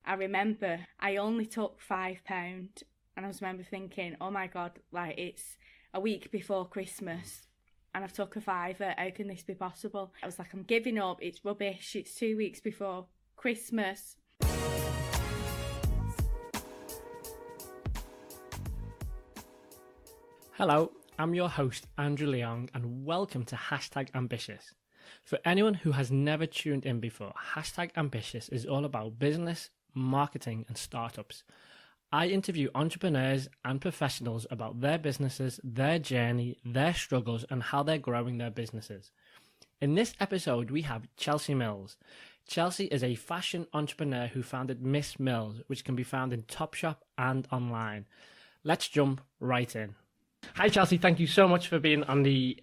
I remember I only took £5, and I remember thinking, oh my God, like it's a week before Christmas and I've took a £5. How can this be possible? I was like, I'm giving up. It's rubbish. It's 2 weeks before Christmas. Hello, I'm your host, Andrew Leong, and welcome to #Ambitious. For anyone who has never tuned in before, #Ambitious is all about business, marketing, and startups. I interview entrepreneurs and professionals about their businesses, their journey, their struggles, and how they're growing their businesses. In this episode, we have Chelsea Mills. Chelsea is a fashion entrepreneur who founded Miss Mills, which can be found in TOPSHOP and online. Let's jump right in. Hi Chelsea, thank you so much for being on the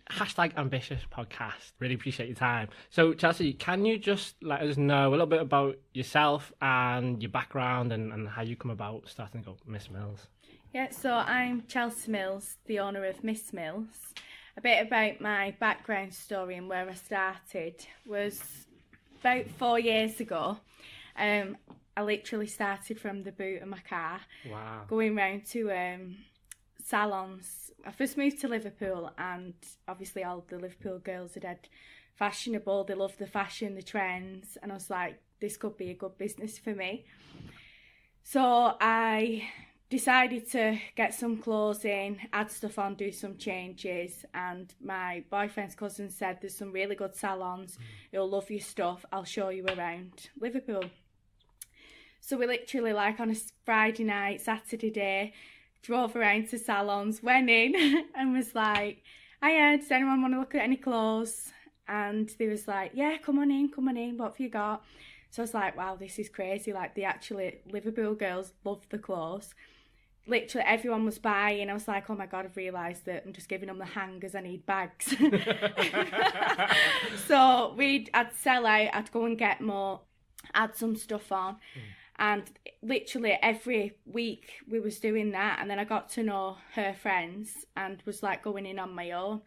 #Ambitious podcast. Really appreciate your time. So Chelsea, can you just let us know a little bit about yourself and your background and how you come about starting up Miss Mills? Yeah, so I'm Chelsea Mills, the owner of Miss Mills. A bit about my background story and where I started was about 4 years ago. I literally started from the boot of my car. Wow. Going round to salons. I first moved to Liverpool, and obviously all the Liverpool girls are dead fashionable. They love the fashion, the trends, and I was like, this could be a good business for me. So I decided to get some clothes in, add stuff on, do some changes, and my boyfriend's cousin said there's some really good salons, you'll love your stuff, I'll show you around Liverpool. So we literally, like on a Friday night, Saturday day, drove around to salons, went in and was like, hiya, does anyone want to look at any clothes? And they was like, yeah, come on in, what have you got? So I was like, wow, this is crazy. Like, the actually Liverpool girls love the clothes. Literally everyone was buying. I was like, oh my God, I've realised that I'm just giving them the hangers, I need bags. So I'd sell out, I'd go and get more, add some stuff on. And literally every week we was doing that, and then I got to know her friends and was like going in on my own.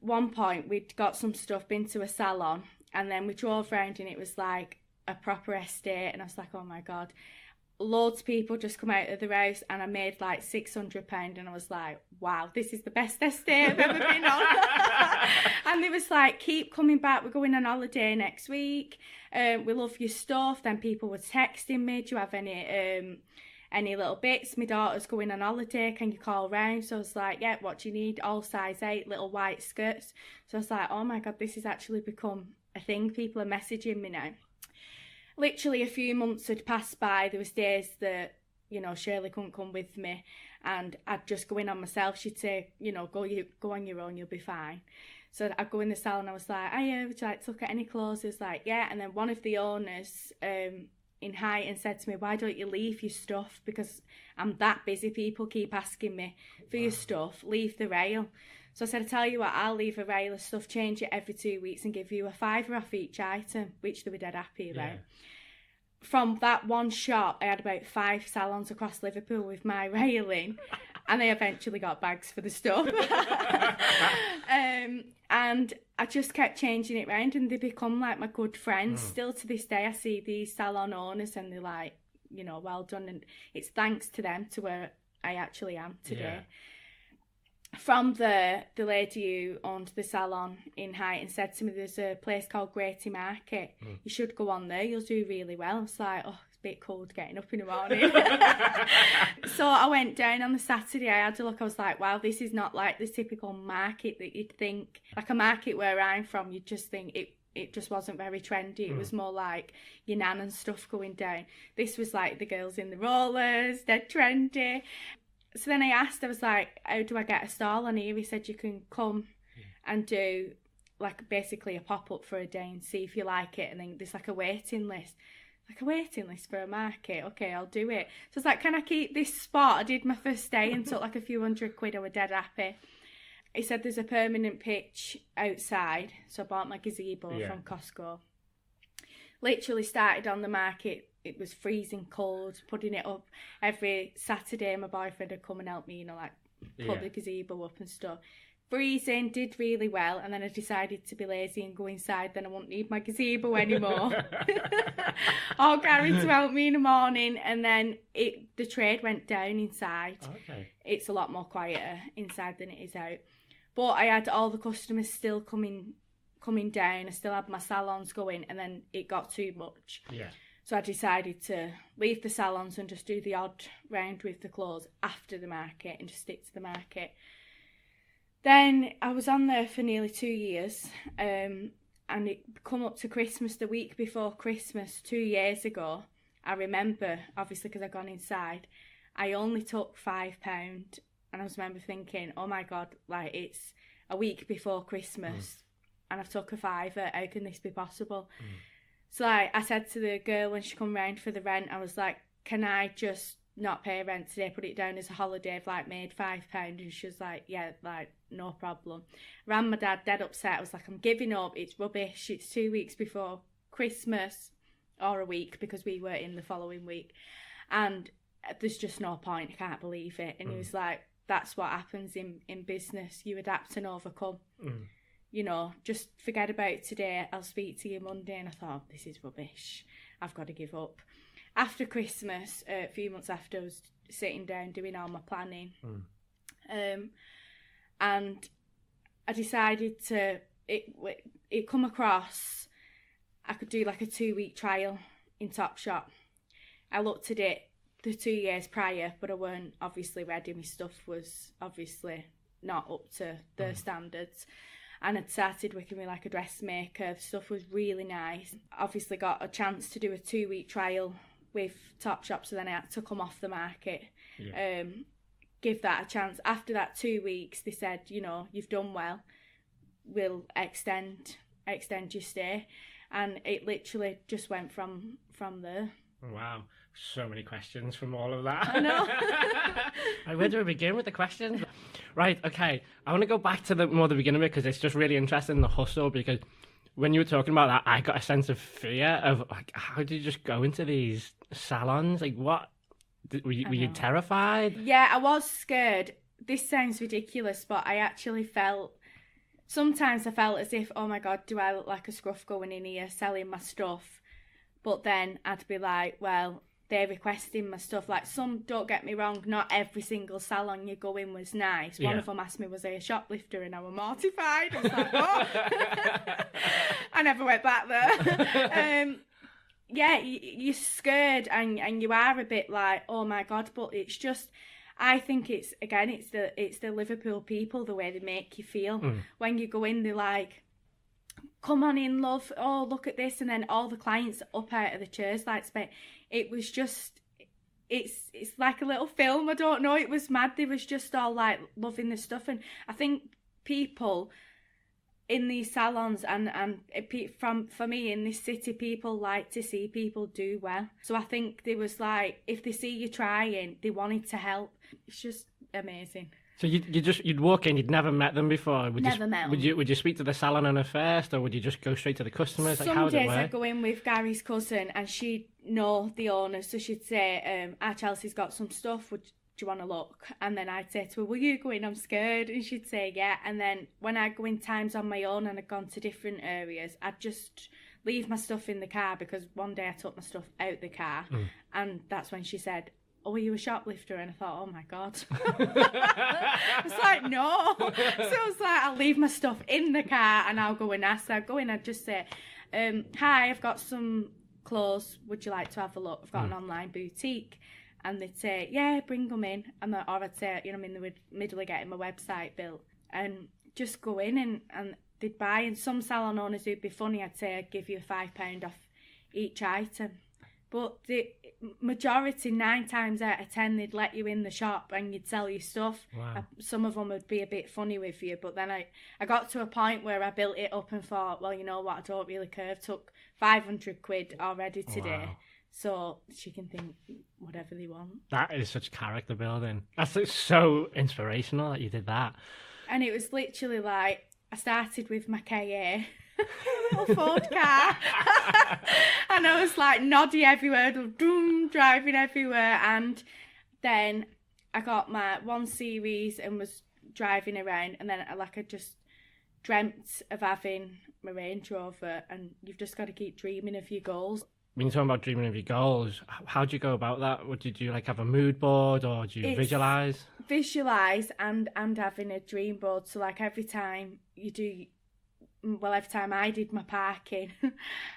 One point we'd got some stuff into a salon, and then we drove around and it was like a proper estate, and I was like, oh my God. Loads of people just come out of the house, and I made like £600, and I was like, wow, this is the best estate I've ever been on. And they was like, keep coming back, we're going on holiday next week, we love your stuff. Then people were texting me, do you have any little bits? My daughter's going on holiday, can you call round? So I was like, yeah, what do you need? All size 8, little white skirts. So I was like, oh my God, this has actually become a thing, people are messaging me now. Literally a few months had passed by. There was days that, you know, Shirley couldn't come with me, and I'd just go in on myself. She'd say, you know, go on your own, you'll be fine. So I'd go in the salon, I was like, would you like to look at any clothes? He was like, yeah. And then one of the owners in Highton said to me, why don't you leave your stuff? Because I'm that busy, people keep asking me for your stuff, leave the rail. So I said, I tell you what, I'll leave a rail of stuff, change it every 2 weeks and give you a £5 off each item, which they were dead happy about. Yeah. From that one shop, I had about 5 salons across Liverpool with my railing, and I eventually got bags for the stuff. And I just kept changing it around, and they become like my good friends. Still to this day, I see these salon owners and they're like, you know, well done. And it's thanks to them to where I actually am today. Yeah. From the lady who owned the salon in Highton said to me, there's a place called Grady Market. You should go on there, you'll do really well. I was like, oh, it's a bit cold getting up in the morning. So I went down on the Saturday, I had a look, I was like, wow, this is not like the typical market that you'd think. Like a market where I'm from, you'd just think it just wasn't very trendy. It was more like your nan and stuff going down. This was like the girls in the rollers, they're trendy. So then I asked, I was like, how do I get a stall on here? He said, you can come and do like basically a pop-up for a day and see if you like it. And then there's like a waiting list. Like a waiting list for a market? Okay, I'll do it. So I was like, can I keep this spot? I did my first day and took like a few £100. I was dead happy. He said there's a permanent pitch outside. So I bought my gazebo from Costco. Literally started on the market. It was freezing cold, putting it up. Every Saturday, my boyfriend would come and help me, you know, like put the gazebo up and stuff. freezing, did really well, and then I decided to be lazy and go inside. Then I won't need my gazebo anymore. Or Carrie to help me in the morning, and then the trade went down inside. Okay. It's a lot more quieter inside than it is out. But I had all the customers still coming down. I still had my salons going, and then it got too much. Yeah. So I decided to leave the salons and just do the odd round with the clothes after the market and just stick to the market. Then I was on there for nearly 2 years, and it come up to Christmas, the week before Christmas 2 years ago. I remember, obviously because I'd gone inside, I only took £5, and I was remember thinking, oh my God, like it's a week before Christmas and I've took a £5, how can this be possible? So I said to the girl when she come round for the rent, I was like, can I just not pay rent today, put it down as a holiday, I've like made £5? And she was like, yeah, like no problem. Ran my dad dead upset. I was like, I'm giving up, it's rubbish, it's 2 weeks before Christmas, or a week because we were in the following week, and there's just no point, I can't believe it. And he was like, that's what happens in business, you adapt and overcome. You know, just forget about it today, I'll speak to you Monday. And I thought, this is rubbish, I've got to give up. After Christmas, a few months after, I was sitting down doing all my planning, and I decided to, it come across, I could do like a 2-week trial in TOPSHOP. I looked at it the 2 years prior, but I weren't obviously ready. My stuff was obviously not up to their standards. And I'd started working with like a dressmaker. The stuff was really nice. Obviously got a chance to do a 2-week trial with TOPSHOP, so then I had to come off the market. Give that a chance. After that 2 weeks, they said, you know, you've done well, we'll extend your stay. And it literally just went from there. Wow, so many questions from all of that. I know. Where do we begin with the questions? Right, okay. I want to go back to the beginning of it, because it's just really interesting, the hustle, because when you were talking about that, I got a sense of fear of, like, how did you just go into these salons? Like, what? Were you terrified? Yeah, I was scared. This sounds ridiculous, but I actually sometimes I felt as if, oh my God, do I look like a scruff going in here selling my stuff? But then I'd be like, well, they're requesting my stuff. Like, don't get me wrong, not every single salon you go in was nice. One of them asked me, was I a shoplifter? And I was mortified. I was like, oh. I never went back there. Yeah, you're scared and you are a bit like, oh my God, but it's just, I think it's the Liverpool people, the way they make you feel. When you go in, they're like, come on in, love, oh, look at this. And then all the clients up out of the chairs, like, it was just, it's like a little film, I don't know, it was mad. They was just all like loving the stuff. And I think people in these salons and for me in this city, people like to see people do well. So I think there was like, if they see you trying, they wanted to help. It's just amazing. So you'd walk in, you'd never met them before. Never met them. Would you speak to the salon owner first, or would you just go straight to the customers? Like, Some days I'd go in with Gary's cousin and she'd know the owner, so she'd say, our Chelsea's got some stuff, do you want to look? And then I'd say to her, will you go in, I'm scared? And she'd say yeah. And then when I'd go in times on my own and I'd gone to different areas, I'd just leave my stuff in the car, because one day I took my stuff out the car and that's when she said, oh, are you a shoplifter? And I thought, oh my God. I was like, no. So I was like, I'll leave my stuff in the car and I'll go and ask. So I'd go in, I'd just say, hi, I've got some clothes, would you like to have a look? I've got an online boutique. And they'd say, yeah, bring them in. Or I'd say, you know, I'm in the middle of getting my website built. And just go in and they'd buy. And some salon owners who'd be funny, I'd say, I'd give you £5 off each item. But the majority, 9 times out of 10, they'd let you in the shop and you'd sell your stuff. Wow. Some of them would be a bit funny with you. But then I got to a point where I built it up and thought, well, you know what, I don't really care. I've took 500 quid already today. Wow. So she can think whatever they want. That is such character building. That's so inspirational that you did that. And it was literally like, I started with my KA, little Ford car. And I was like noddy everywhere, driving everywhere. And then I got my 1 Series and was driving around, and then I just dreamt of having my Range Rover, and you've just got to keep dreaming of your goals. When you're talking about dreaming of your goals, how do you go about that? What did you have a mood board, or do you visualize? Visualize and having a dream board. So every time I did my parking,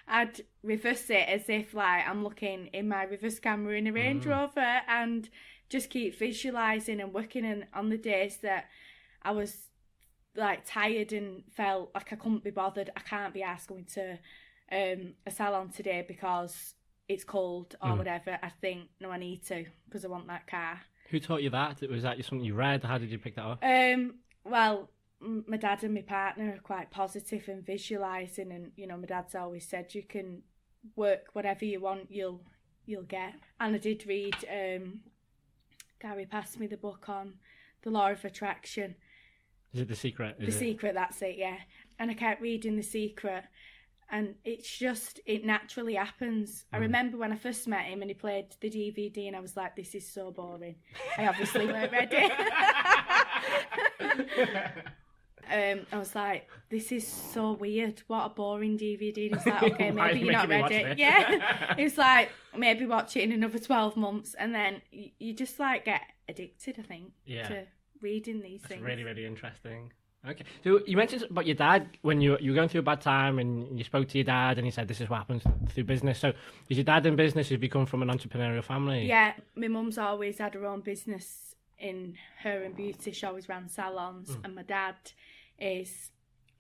I'd reverse it as if I'm looking in my reverse camera in a Range Rover, and just keep visualizing and working on the days that I was tired and felt like I couldn't be bothered. I can't be asked going to a salon today because it's cold or whatever. I think, no, I need to, because I want that car. Who taught you that? Was that something you read? How did you pick that up? Well, my dad and my partner are quite positive and visualising, and my dad's always said you can work whatever you want, you'll get. And I did read, Carrie passed me the book on the law of attraction. Is it The Secret? The Secret, that's it, yeah. And I kept reading The Secret, and it naturally happens. I remember when I first met him and he played the DVD, and I was like, this is so boring. I obviously weren't ready. I was like, this is so weird. What a boring DVD. And he's like, okay, maybe you're not ready. Yeah. It's like, maybe watch it in another 12 months. And then you just get addicted, I think, to reading these things. Really, really interesting. Okay. So you mentioned about your dad when you were going through a bad time, and you spoke to your dad and he said this is what happens through business. So is your dad in business? Have you come from an entrepreneurial family? Yeah. My mum's always had her own business in hair and beauty. She always ran salons. And my dad is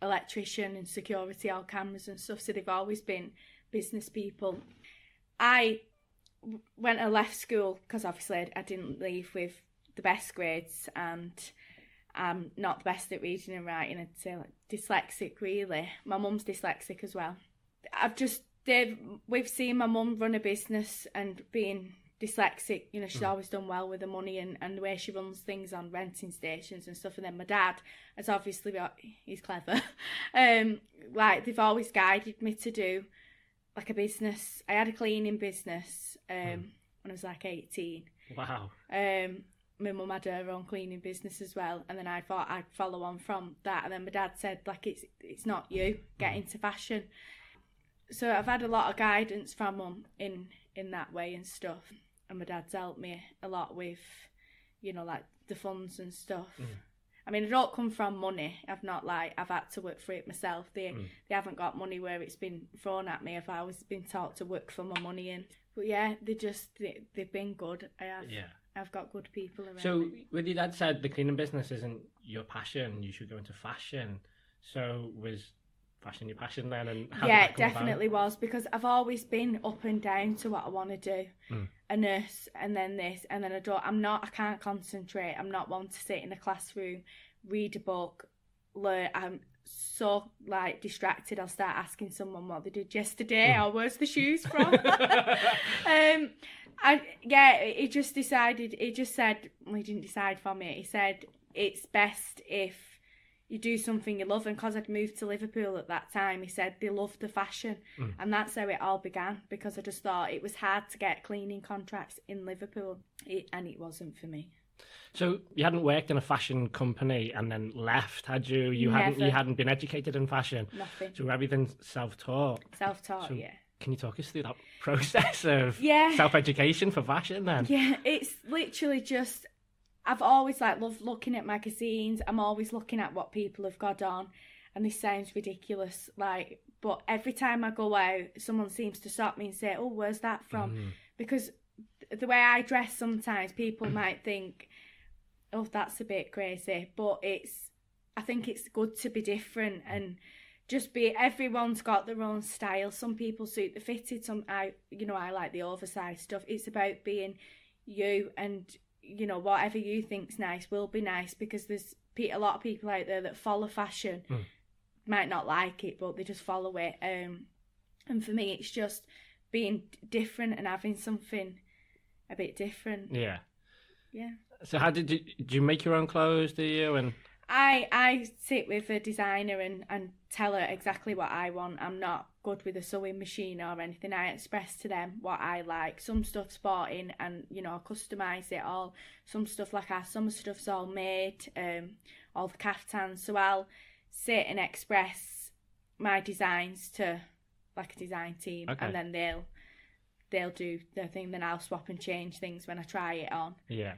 electrician and security, all cameras and stuff. So they've always been business people. I left school because obviously I didn't leave with the best grades, and I'm not the best at reading and writing. I'd say dyslexic, really. My mum's dyslexic as well. We've seen my mum run a business, and being dyslexic, she's always done well with the money and the way she runs things on renting stations and stuff. And then my dad has obviously he's clever. They've always guided me to do a business. I had a cleaning business when I was 18. Wow. My mum had her own cleaning business as well, and then I thought I'd follow on from that. And then my dad said, it's not you, get into fashion. So I've had a lot of guidance from mum in that way and stuff. And my dad's helped me a lot with, the funds and stuff. I mean, I don't come from money. I've not I've had to work for it myself. They haven't got money where it's been thrown at me. I've always been taught to work for my money in. But yeah, they've been good. I've got good people around. So when your dad said the cleaning business isn't your passion, you should go into fashion. So was fashion your passion then? And how did that come definitely about? Was, because I've always been up and down to what I want to do. A nurse, and then this, and then I can't concentrate. I'm not one to sit in a classroom, read a book, learn. I'm so distracted. I'll start asking someone what they did yesterday or where's the shoes from. He just said, well, he didn't decide for me. He said it's best if you do something you love. And because I'd moved to Liverpool at that time, he said they loved the fashion. And that's how it all began, because I just thought it was hard to get cleaning contracts in Liverpool, and it wasn't for me. So you hadn't worked in a fashion company and then left, had you? You hadn't been educated in fashion? Nothing. So everything's self-taught? Self-taught, yeah. Can you talk us through that process of self-education for fashion then? Yeah, it's literally just... I've always loved looking at magazines. I'm always looking at what people have got on, and this sounds ridiculous, but every time I go out, someone seems to stop me and say, "Oh, where's that from?" Because the way I dress, sometimes people might think, "Oh, that's a bit crazy," but I think it's good to be different and just be. Everyone's got their own style. Some people suit the fitted. I like the oversized stuff. It's about being you, and whatever you think's nice will be nice, because there's a lot of people out there that follow fashion, might not like it, but they just follow it. And for me, it's just being different and having something a bit different. Yeah. Yeah. So how did you make your own clothes, do you? And I sit with a designer and tell her exactly what I want. I'm not good with a sewing machine or anything. I express to them what I like. Some stuff's bought in and, you know, I customise it all. Some stuff, like our summer stuff's all made, all the caftans. So I'll sit and express my designs to like a design team, and then they'll do their thing. Then I'll swap and change things when I try it on. Yeah.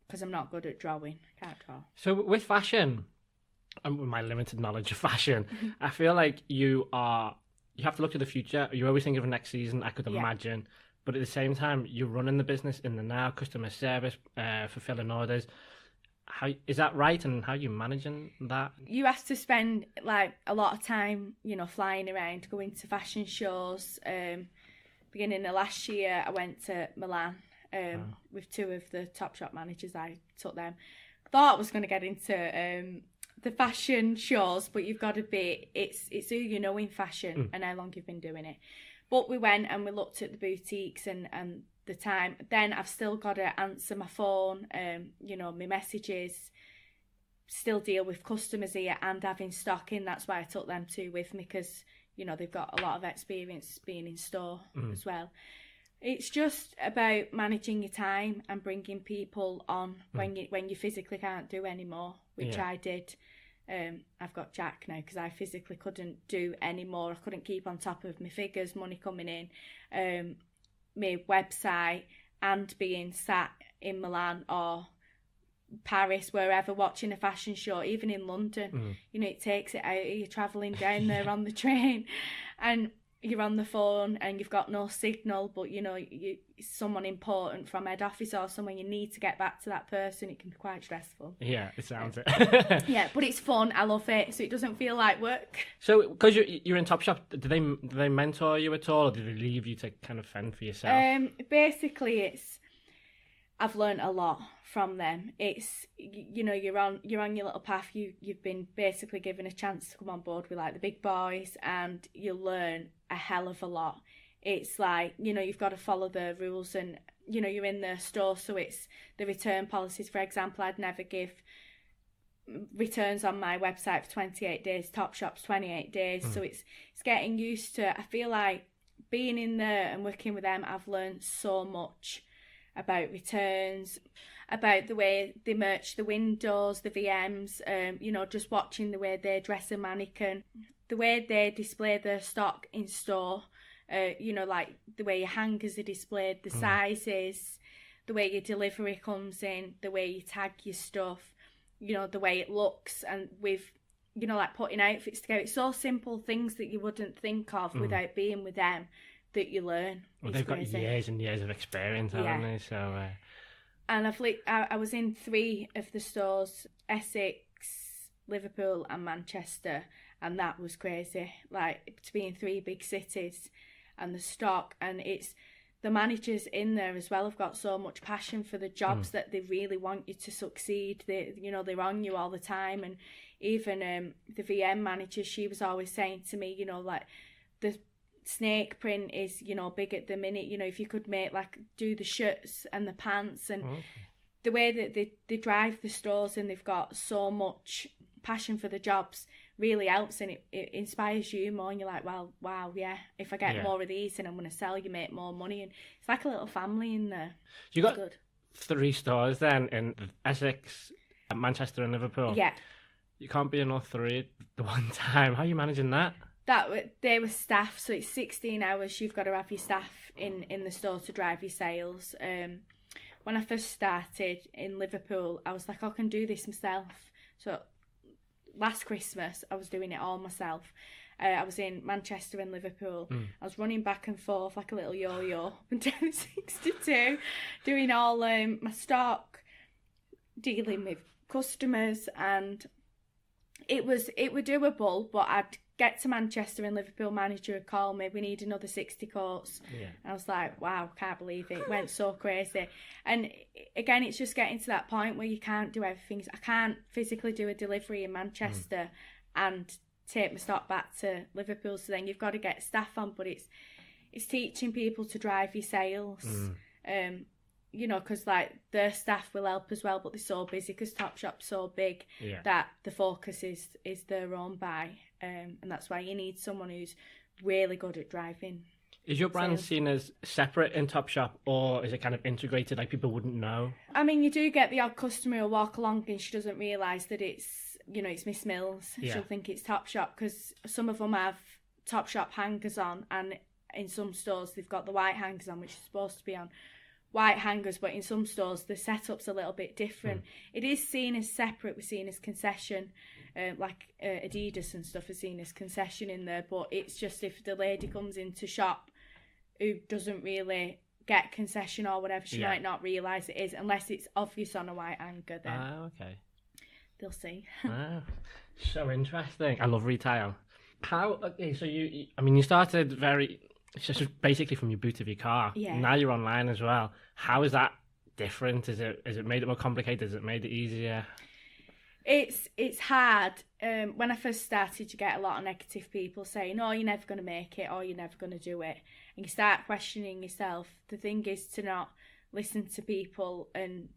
Because I'm not good at drawing. Can't draw. So with fashion, and with my limited knowledge of fashion, I feel like you have to look to the future. You're always thinking of next season, I could imagine. But at the same time, you're running the business in the now, customer service, fulfilling orders. How is that right, and how are you managing that? You have to spend like a lot of time, you know, flying around, going to fashion shows. Beginning of last year, I went to Milan with two of the TOPSHOP managers. I took them. Thought I was going to get into the fashion shows, but you've got to be. It's who you know in fashion and how long you've been doing it. But we went and we looked at the boutiques and the time. Then I've still got to answer my phone, you know, my messages, still deal with customers here and having stock in. That's why I took them two with me, because, you know, they've got a lot of experience being in store as well. It's just about managing your time and bringing people on when you physically can't do anymore, which I did. I've got Jack now because I physically couldn't do any more. I couldn't keep on top of my figures, money coming in, my website, and being sat in Milan or Paris, wherever, watching a fashion show, even in London. You know, it takes it out. You're travelling down there on the train and you're on the phone and you've got no signal, but you know, someone important from head office or someone, you need to get back to that person. It can be quite stressful. Yeah, it sounds it. Yeah, but it's fun. I love it, so it doesn't feel like work. So, because you're in TOPSHOP, do they mentor you at all, or do they leave you to kind of fend for yourself? Basically, I've learned a lot from them. It's, you know, you're on your little path. You've been basically given a chance to come on board with like the big boys, and you learn a hell of a lot. It's like, you know, you've got to follow the rules, and you know, you're in the store, so it's the return policies. For example, I'd never give returns on my website for 28 days. TOPSHOP's 28 days. So it's getting used to. I feel like being in there and working with them, I've learned so much about returns, about the way they merch the windows, the VMs, you know, just watching the way they dress a mannequin, the way they display their stock in store, you know, like the way your hangers are displayed, the sizes, the way your delivery comes in, the way you tag your stuff, you know, the way it looks, and with, you know, like putting outfits together. It's so simple things that you wouldn't think of without being with them that you learn. Well, they've got years and years of experience, haven't they? So, and I was in 3 of the stores, Essex, Liverpool and Manchester, and that was crazy. Like, to be in 3 big cities and the stock, and it's the managers in there as well have got so much passion for the jobs that they really want you to succeed. They, you know, they're on you all the time. And even the VM manager, she was always saying to me, you know, like, the snake print is, you know, big at the minute. You know, if you could make, like, do the shirts and the pants, and the way that they drive the stores, and they've got so much passion for the jobs, really helps, and it inspires you more, and you're like, well, wow, yeah, if I get more of these and I'm going to sell, you make more money, and it's like a little family in there. You got 3 stores then in Essex, Manchester and Liverpool. Yeah. You can't be in all 3 at one time. How are you managing that? They were staff, so it's 16 hours. You've got to have your staff in the store to drive your sales. When I first started in Liverpool, I was like, I can do this myself. So last Christmas, I was doing it all myself. I was in Manchester and Liverpool. I was running back and forth like a little yo-yo up and down 62, doing all my stock, dealing with customers, and it was doable. But I'd get to Manchester and Liverpool manager would call me, we need another 60 coats. And I was like, wow, can't believe it. It went so crazy. And again, it's just getting to that point where you can't do everything. I can't physically do a delivery in Manchester and take my stock back to Liverpool. So then you've got to get staff on, but it's teaching people to drive your sales. you know, because like their staff will help as well, but they're so busy because Topshop's so big that the focus is their own buy, and that's why you need someone who's really good at driving. Is your brand seen as separate in Topshop, or is it kind of integrated, like people wouldn't know? I mean, you do get the odd customer who'll walk along and she doesn't realise that it's, you know, it's Miss Mills. Yeah. She'll think it's Topshop because some of them have Topshop hangers on, and in some stores they've got the white hangers on, which is supposed to be on white hangers, but in some stores the setup's a little bit different. It is seen as separate. We're seen as concession, like Adidas and stuff are seen as concession in there, but it's just if the lady comes into shop who doesn't really get concession or whatever, she might not realise it is, unless it's obvious on a white hanger, then they'll see. So interesting. I love retail. So you started just basically from your boot of your car. Yeah. Now you're online as well. How is that different? Is it made it more complicated? Has it made it easier? It's hard. When I first started, you get a lot of negative people saying, "Oh, you're never going to make it," or "You're never going to do it," and you start questioning yourself. The thing is to not listen to people, and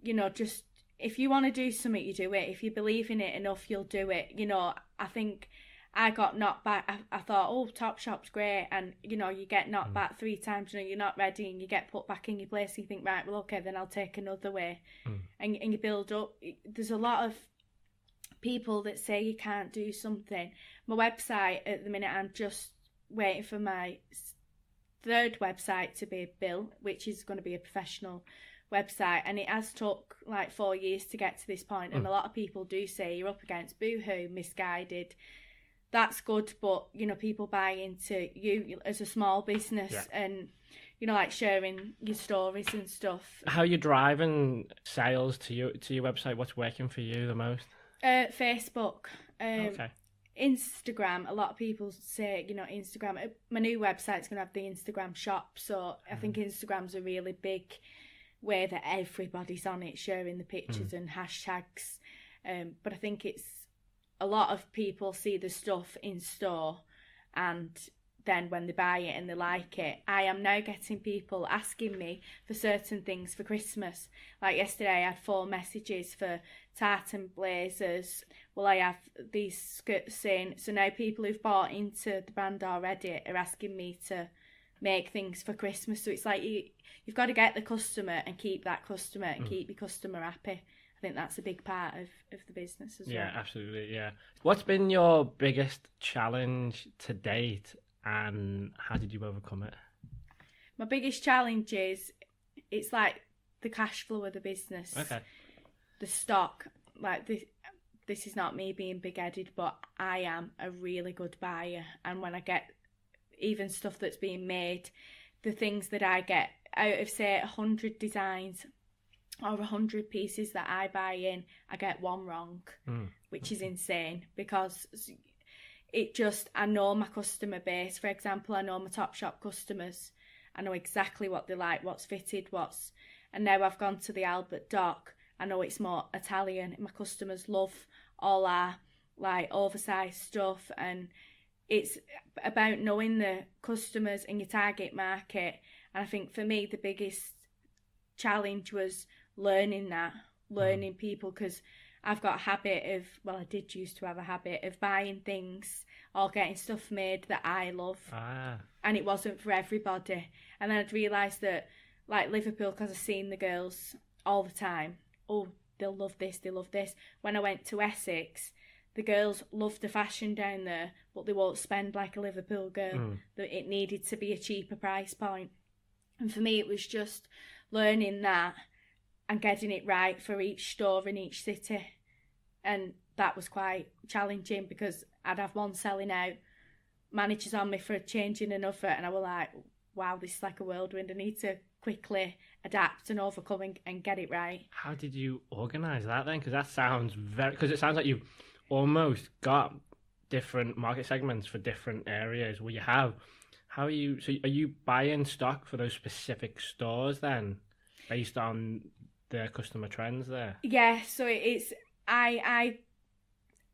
you know, just if you want to do something, you do it. If you believe in it enough, you'll do it. You know, I think I got knocked back. I thought, oh, Topshop's great, and you know, you get knocked back 3 times. You know, you're not ready, and you get put back in your place. And you think, right, well, okay, then I'll take another way, and you build up. There's a lot of people that say you can't do something. My website at the minute, I'm just waiting for my 3rd website to be built, which is going to be a professional website, and it has took like 4 years to get to this point. And a lot of people do say you're up against boohoo, misguided. That's good, but you know, people buy into you as a small business, and you know, like sharing your stories and stuff. How are you driving sales to your website? What's working for you the most? Facebook, Instagram. A lot of people say, you know, Instagram. My new website's going to have the Instagram shop, so I think Instagram's a really big way that everybody's on it, sharing the pictures and hashtags. But I think it's a lot of people see the stuff in store, and then when they buy it and they like it, I am now getting people asking me for certain things for Christmas. Like yesterday I had 4 messages for tartan blazers. Well, I have these skirts in. So now people who've bought into the brand already are asking me to make things for Christmas. So it's like you've got to get the customer and keep that customer and keep your customer happy. I think that's a big part of the business as well. Yeah, absolutely, yeah. What's been your biggest challenge to date, and how did you overcome it? My biggest challenge is, it's like the cash flow of the business. Okay. The stock, like this is not me being big-headed, but I am a really good buyer. And when I get even stuff that's being made, the things that I get out of, say, 100 designs or 100 pieces that I buy in, I get 1 wrong, which is insane, because I know my customer base. For example, I know my Topshop customers. I know exactly what they like, what's fitted, and now I've gone to the Albert Dock. I know it's more Italian. My customers love all our like oversized stuff, and it's about knowing the customers and your target market. And I think for me, the biggest challenge was learning people, because I've got a habit of, well, I did used to have a habit of buying things or getting stuff made that I love. And it wasn't for everybody. And then I'd realised that, like Liverpool, because I've seen the girls all the time, oh, they'll love this, they love this. When I went to Essex, the girls love the fashion down there, but they won't spend like a Liverpool girl. It needed to be a cheaper price point. And for me, it was just learning that and getting it right for each store in each city. And that was quite challenging, because I'd have one selling out, managers on me for changing another, and I was like, wow, this is like a whirlwind. I need to quickly adapt and overcome and get it right. How did you organise that then? Because that sounds because it sounds like you've almost got different market segments for different areas where you have. Are you buying stock for those specific stores then, based on the customer trends there? Yeah, so it's I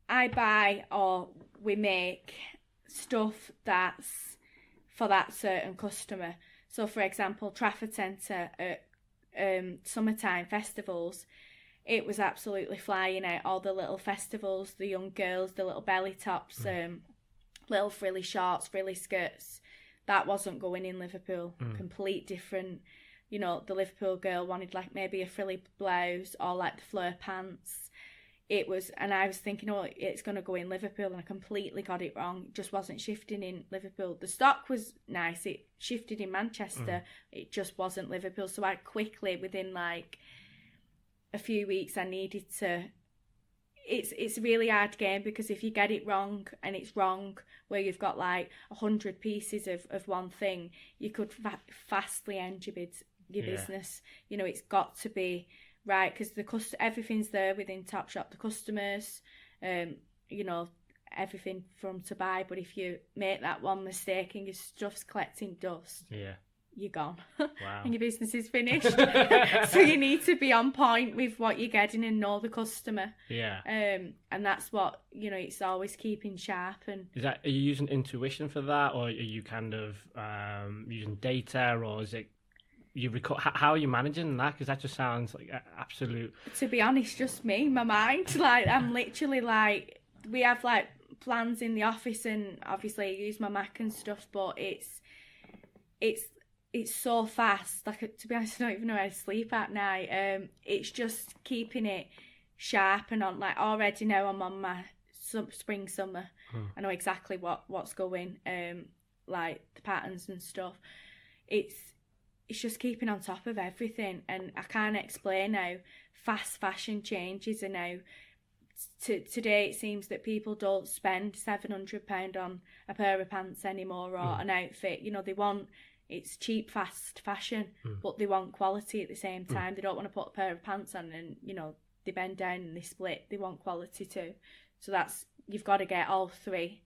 buy, or we make stuff that's for that certain customer. So for example, Trafford Centre summertime festivals, it was absolutely flying out. All the little festivals, the young girls, the little belly tops, little frilly shorts, frilly skirts. That wasn't going in Liverpool. Complete different. You know, the Liverpool girl wanted like maybe a frilly blouse or like the flare pants. It was, and I was thinking, oh, it's going to go in Liverpool, and I completely got it wrong. It just wasn't shifting in Liverpool. The stock was nice. It shifted in Manchester. It just wasn't Liverpool. So I quickly, within like a few weeks, I needed to. It's a really hard game, because if you get it wrong, and it's wrong where you've got like 100 pieces of one thing, you could fastly end your business. You know, it's got to be right, because everything's there within TOPSHOP. The customers, you know, everything from to buy. But if you make that one mistake and your stuff's collecting dust, you're gone. Wow. And your business is finished. So you need to be on point with what you're getting and know the customer. And that's what, you know, it's always keeping sharp. And are you using intuition for that, or are you kind of using data, or is it how are you managing that? Because that just sounds like absolute. To be honest, just me, my mind. Like, I'm literally like, we have like plans in the office, and obviously I use my Mac and stuff, but it's so fast. Like, to be honest, I don't even know how to sleep at night. It's just keeping it sharp and on. Like, already now I'm on my spring summer. I know exactly what's going. Like the patterns and stuff. It's just keeping on top of everything, and I can't explain how fast fashion changes. And now today it seems that people don't spend £700 on a pair of pants anymore, or an outfit. You know, they want. It's cheap, fast fashion, but they want quality at the same time. They don't want to put a pair of pants on and, you know, they bend down and they split. They want quality too. So you've got to get all three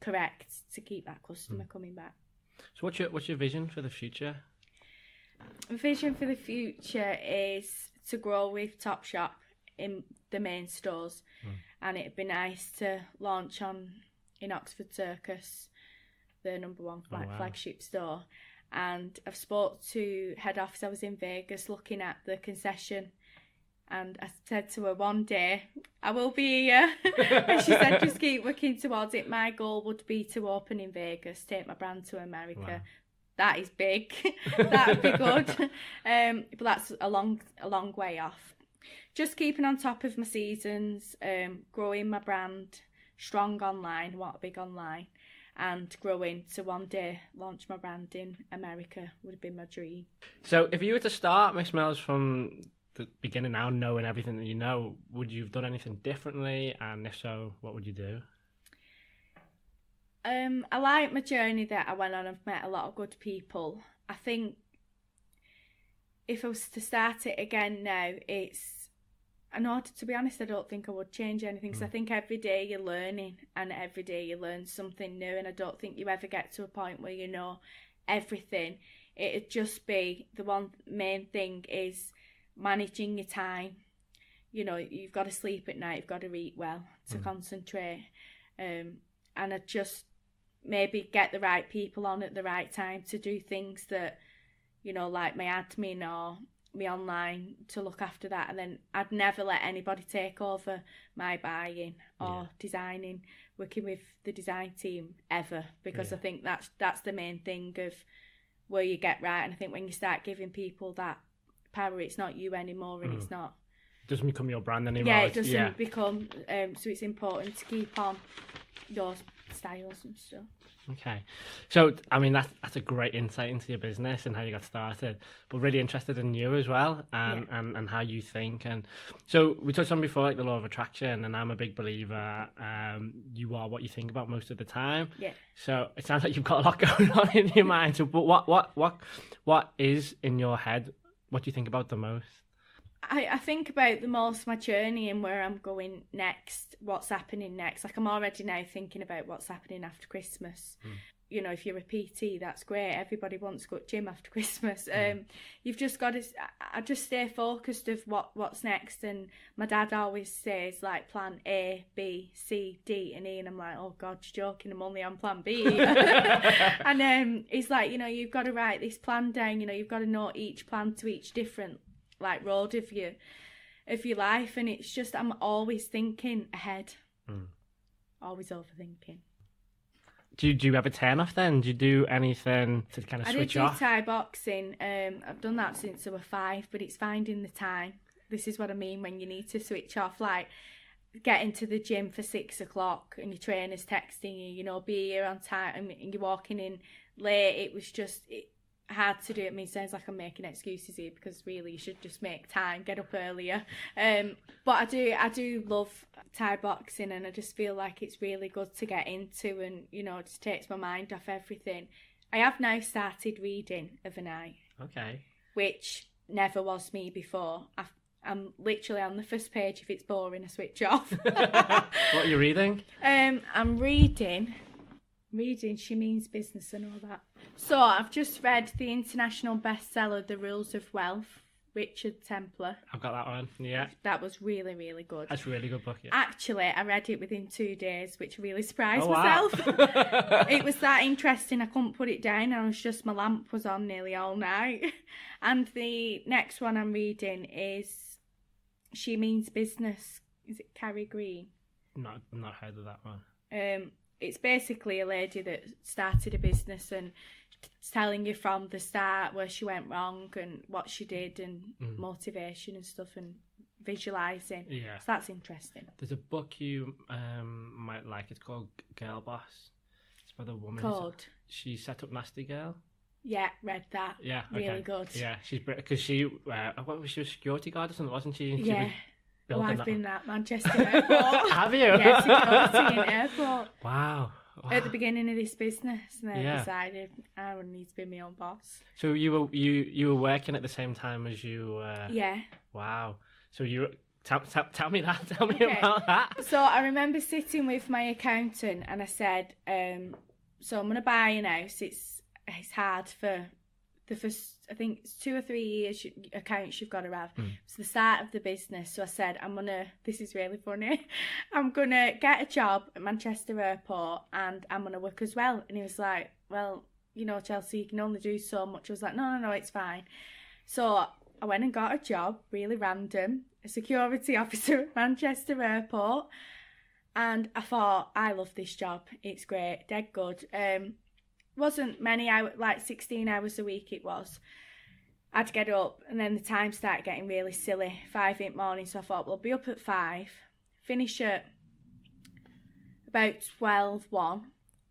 correct to keep that customer coming back. So what's your vision for the future? Vision for the future is to grow with TOPSHOP in the main stores, and it'd be nice to launch in Oxford Circus, the number one flagship store. And I've spoke to head office. I was in Vegas looking at the concession, and I said to her, one day I will be here. And she said, just keep working towards it. My goal would be to open in Vegas, take my brand to America. Wow. That is big. That'd be good. But that's a long way off. Just keeping on top of my seasons, growing my brand, strong online. I want a big online. And growing to one day launch my brand in America would have been my dream. So if you were to start Miss Mel's from the beginning now, knowing everything that you know, would you have done anything differently? And if so, what would you do? I like my journey that I went on. I've met a lot of good people. I think if I was to start it again now, to be honest, I don't think I would change anything, because I think every day you're learning, and every day you learn something new, and I don't think you ever get to a point where you know everything. It'd just be, the one main thing is managing your time. You know, you've got to sleep at night, you've got to eat well to concentrate, and I just maybe get the right people on at the right time to do things that, you know, like my admin or me online, to look after that. And then I'd never let anybody take over my buying or designing, working with the design team ever, because I think that's the main thing of where you get right. And I think when you start giving people that power, it's not you anymore, and it doesn't become your brand anymore. Yeah, it doesn't become so it's important to keep on those styles and stuff. Okay, so I mean that's a great insight into your business and how you got started, but really interested in you as well, and how you think. And so we touched on before, like the law of attraction, and I'm a big believer. You are what you think about most of the time. Yeah. So it sounds like you've got a lot going on in your mind. So, but what is in your head? What do you think about the most? I think about the most my journey and where I'm going next, what's happening next. Like, I'm already now thinking about what's happening after Christmas. you know, if you're a PT, that's great. Everybody wants to go to gym after Christmas. You've just got to, I just stay focused of what's next. And my dad always says, like, plan A, B, C, D, and E. And I'm like, oh, God, you're joking. I'm only on plan B. And he's like, you know, you've got to write this plan down. You know, you've got to know each plan to each different, like, road of your life. And it's just, I'm always thinking ahead. Always overthinking. Do you ever turn off then? Do you do anything to kind of switch off? I did do Thai boxing. I've done that since I was 5, but it's finding the time. This is what I mean when you need to switch off. Like, getting to the gym for 6 o'clock and your trainer's texting you, you know, be here on time, and you're walking in late. It was just hard to do. I mean, it sounds like I'm making excuses here, because really you should just make time, get up earlier. But I do love Thai boxing, and I just feel like it's really good to get into, and, you know, it just takes my mind off everything. I have now started reading of a night. Okay. Which never was me before. I'm literally on the first page. If it's boring, I switch off. What are you reading? I'm reading She Means Business and all that. So I've just read the international bestseller, The Rules of Wealth, Richard Templar. I've got that one, yeah. That was really, really good. That's a really good book, yeah. Actually, I read it within 2 days, which really surprised myself. It was that interesting, I couldn't put it down. My lamp was on nearly all night. And the next one I'm reading is She Means Business. Is it Carrie Green? I've not heard of that one. It's basically a lady that started a business and telling you from the start where she went wrong and what she did, and motivation and stuff, and visualising. Yeah. So that's interesting. There's a book you might like. It's called Girl Boss. It's by the woman. She set up Nasty Girl. Yeah, read that. Yeah, okay. Really good. Yeah, because she was a security guard or something, wasn't she? Yeah. I've been at Manchester Airport. Have you? Yeah, security in airport. Wow. At the beginning of this business, and then I decided I would need to be my own boss. So you were working at the same time as you. Yeah. Wow. So you tell me that. Tell me about that. So I remember sitting with my accountant, and I said, "So I'm going to buy an house. It's hard for the first, I think it's 2 or 3 years accounts you've got to have. It's the start of the business." So I said, this is really funny, I'm going to get a job at Manchester Airport and I'm going to work as well. And he was like, well, you know, Chelsea, you can only do so much. I was like, no, it's fine. So I went and got a job, really random, a security officer at Manchester Airport. And I thought, I love this job. It's great, dead good. Wasn't many hours, like 16 hours a week it was. I'd get up, and then the time started getting really silly, 5 in the morning. So I thought, well, I'll be up at 5, finish at about 12:1,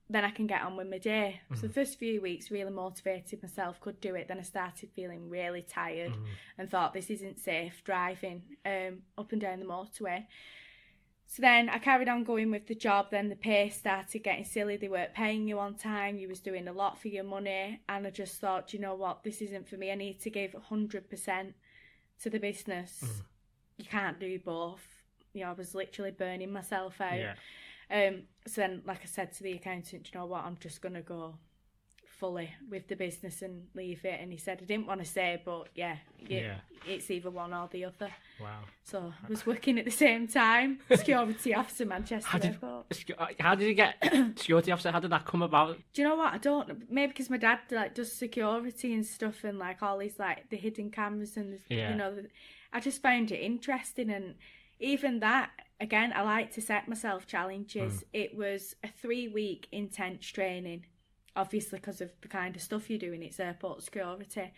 then I can get on with my day. So the first few weeks really motivated myself, could do it. Then I started feeling really tired and thought, this isn't safe, driving up and down the motorway. So then I carried on going with the job. Then the pay started getting silly. They weren't paying you on time. You was doing a lot for your money. And I just thought, you know what, this isn't for me. I need to give 100% to the business. You can't do both. You know, I was literally burning myself out. Yeah. So then, like I said to the accountant, you know what, I'm just going to go fully with the business and leave it. And he said, I didn't want to say, but it's either one or the other. Wow. So I was working at the same time, security officer, Manchester Airport. How did you get security officer? How did that come about? Do you know what? I don't know. Maybe because my dad does security and stuff, and all these the hidden cameras and you know, I just found it interesting. And even that, again, I like to set myself challenges. It was a 3-week intense training. Obviously, because of the kind of stuff you're doing, it's airport security.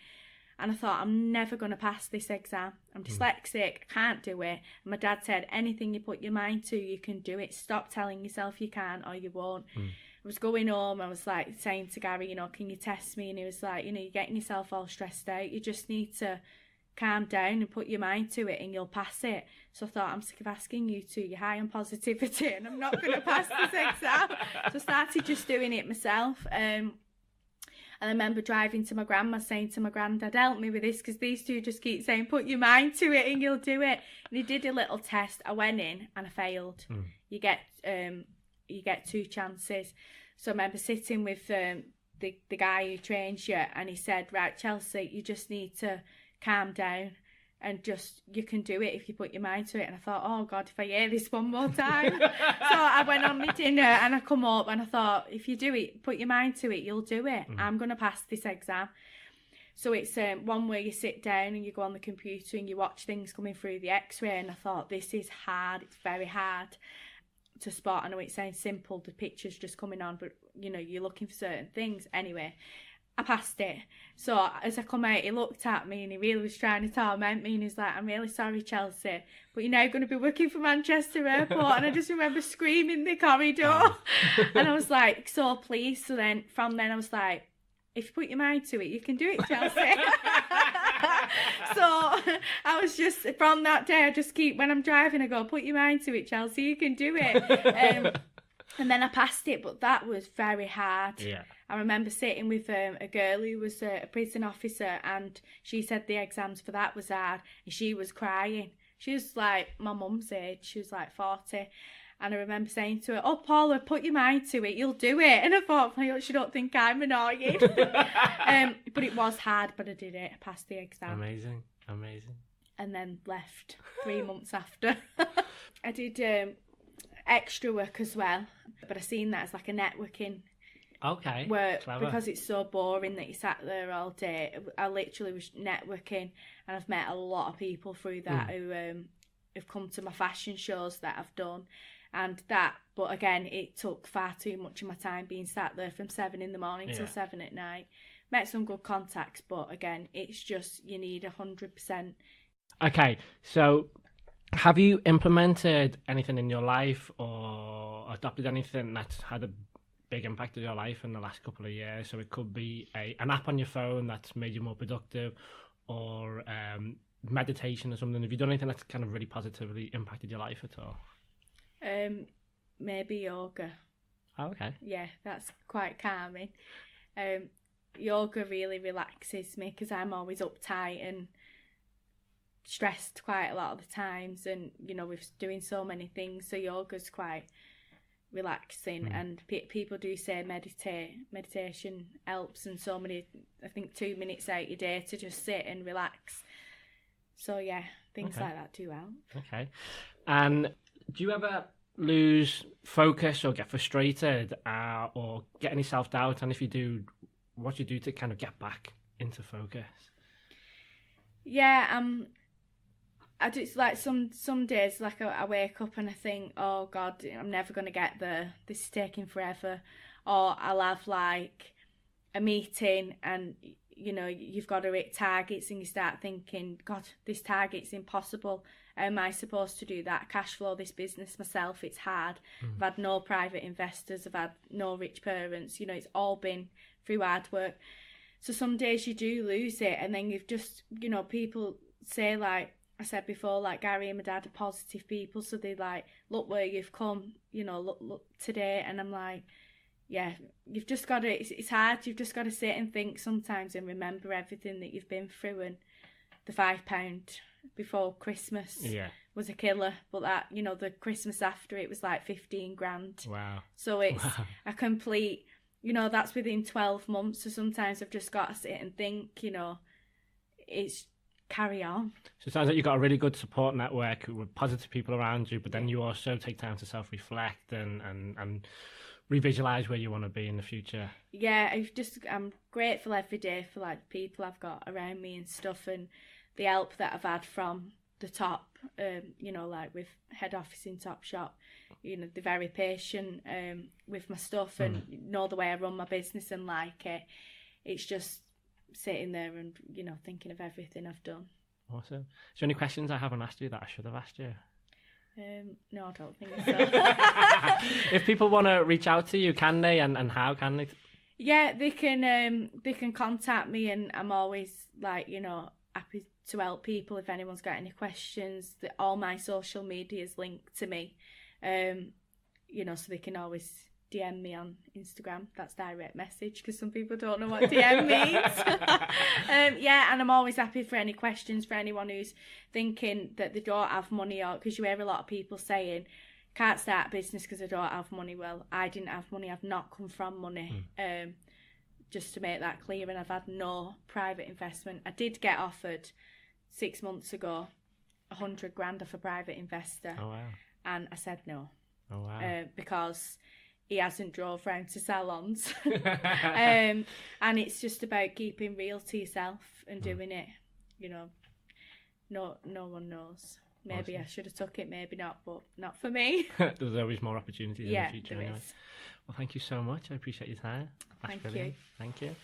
And I thought, I'm never going to pass this exam. I'm dyslexic, I can't do it. And my dad said, anything you put your mind to, you can do it. Stop telling yourself you can't or you won't. I was going home, I was saying to Gary, you know, can you test me? And he was like, you know, you're getting yourself all stressed out. You just need to calm down and put your mind to it and you'll pass it. So I thought, I'm sick of asking you to. You're high on positivity and I'm not going to pass this exam. So I started just doing it myself. And I remember driving to my grandma saying to my granddad, help me with this, because these two just keep saying, put your mind to it and you'll do it. And he did a little test. I went in and I failed. You get 2 chances. So I remember sitting with the guy who trains you, and he said, right, Chelsea, you just need to calm down and just, you can do it if you put your mind to it. And I thought, oh God, if I hear this one more time. So I went on my dinner and I come up and I thought, if you do it, put your mind to it, you'll do it. I'm going to pass this exam. So it's one where you sit down and you go on the computer and you watch things coming through the x-ray, and I thought, this is hard, it's very hard to spot. I know it sounds simple, the picture's just coming on, but you know, you're looking for certain things. Anyway, I passed it. So as I come out, he looked at me and he really was trying to torment me, and he's like, I'm really sorry, Chelsea, but you're now going to be working for Manchester Airport. And I just remember screaming in the corridor. And I was like, so pleased. So then from then I was like, if you put your mind to it, you can do it, Chelsea. So I was just, from that day, I just keep, when I'm driving, I go, put your mind to it, Chelsea, you can do it. And then I passed it, but that was very hard. Yeah. I remember sitting with a girl who was a prison officer, and she said the exams for that was hard, and she was crying. She was like my mum's age, she was like 40. And I remember saying to her, oh, Paula, put your mind to it, you'll do it. And I thought, I hope she don't think I'm annoying. But it was hard, but I did it. I passed the exam. Amazing. And then left 3 months after. I did extra work as well, but I seen that as like a networking work. Clever. Because it's so boring that you sat there all day. I literally was networking, and I've met a lot of people through that who have come to my fashion shows that I've done. And that, but again, it took far too much of my time being sat there from 7 a.m. till 7 p.m. Met some good contacts, but again, it's just, you need 100%. Okay, so have you implemented anything in your life or adopted anything that's had a big impact on your life in the last couple of years? So it could be an app on your phone that's made you more productive, or meditation or something. Have you done anything that's kind of really positively impacted your life at all? Maybe yoga. Oh, okay. Yeah, that's quite calming. Yoga really relaxes me because I'm always uptight and stressed quite a lot of the times, and you know, we're doing so many things, so yoga's quite relaxing. And people do say meditation helps, and so many, I think 2 minutes out your day to just sit and relax. So yeah, things like that do help. Okay. And do you ever lose focus or get frustrated or get any self-doubt? And if you do, what do you do to kind of get back into focus? Yeah, I do, like some days, like I wake up and I think, oh God, I'm never going to get there. This is taking forever. Or I'll have like a meeting and, you know, you've got to hit targets and you start thinking, God, this target's impossible. How am I supposed to do that? Cash flow this business myself, it's hard. I've had no private investors, I've had no rich parents, you know, it's all been through hard work. So some days you do lose it, and then you've just, you know, people say, like I said before, like Gary and my dad are positive people, so they like, look where you've come, you know, look today. And I'm like, yeah, you've just got to, it's hard, you've just got to sit and think sometimes and remember everything that you've been through. And the £5 before Christmas was a killer, but that, you know, the Christmas after it was like 15 grand. Wow. So it's a complete, you know, that's within 12 months. So sometimes I've just got to sit and think, you know, it's carry on. So it sounds like you've got a really good support network with positive people around you, but then you also take time to self-reflect and revisualize where you want to be in the future. Yeah, I'm grateful every day for like the people I've got around me and stuff, and the help that I've had from the top, you know, like with head office in TOPSHOP, you know, they're very patient with my stuff and know the way I run my business and like it. It's just sitting there and, you know, thinking of everything I've done. Awesome. Is there any questions I haven't asked you that I should have asked you? No, I don't think so. If people want to reach out to you, can they, and how can they? Yeah, they can contact me, and I'm always like, you know, happy to help people if anyone's got any questions. All my social media is linked to me, you know, so they can always DM me on Instagram. That's direct message, because some people don't know what DM means. Yeah, and I'm always happy for any questions for anyone who's thinking that they don't have money, or because you hear a lot of people saying, can't start a business because I don't have money. Well, I didn't have money. I've not come from money. Just to make that clear, and I've had no private investment. I did get offered 6 months ago 100 grand off a private investor. Oh wow! And I said no. Oh wow! Because he hasn't drove round to salons. And it's just about keeping real to yourself and doing it. You know, no one knows. Maybe awesome. I should have took it, maybe not, but not for me. There's always more opportunities in the future there anyway. is. Well, thank you so much. I appreciate your time. That's Thank brilliant. you. Thank you.